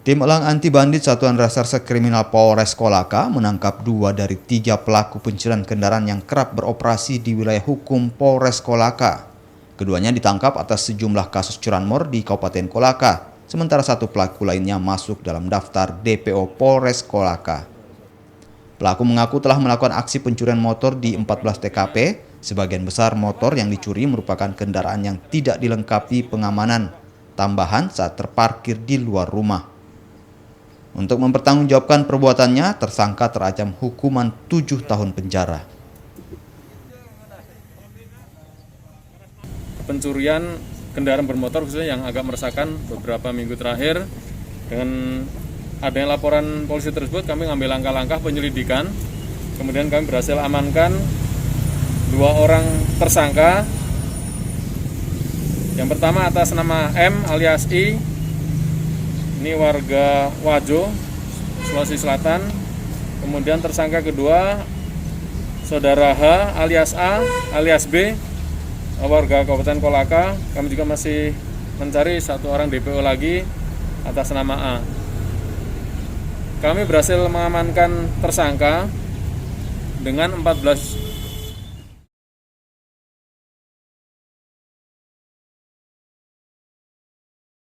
Tim Elang Anti Bandit Satuan Reserse Kriminal Polres Kolaka menangkap 2 dari 3 pelaku pencurian kendaraan yang kerap beroperasi di wilayah hukum Polres Kolaka. Keduanya ditangkap atas sejumlah kasus curanmor di Kabupaten Kolaka, sementara 1 pelaku lainnya masuk dalam daftar DPO Polres Kolaka. Pelaku mengaku telah melakukan aksi pencurian motor di 14 TKP. Sebagian besar motor yang dicuri merupakan kendaraan yang tidak dilengkapi pengamanan tambahan saat terparkir di luar rumah. Untuk mempertanggungjawabkan perbuatannya, tersangka terancam hukuman 7 tahun penjara. Pencurian kendaraan bermotor khususnya yang agak meresahkan beberapa minggu terakhir, dengan adanya laporan polisi tersebut kami mengambil langkah-langkah penyelidikan. Kemudian kami berhasil amankan 2 orang tersangka. Yang pertama atas nama M alias I, ini warga Wajo, Sulawesi Selatan. Kemudian tersangka kedua saudara H alias A alias B, warga Kabupaten Kolaka. Kami juga masih mencari 1 orang DPO lagi atas nama A. Kami berhasil mengamankan tersangka dengan 14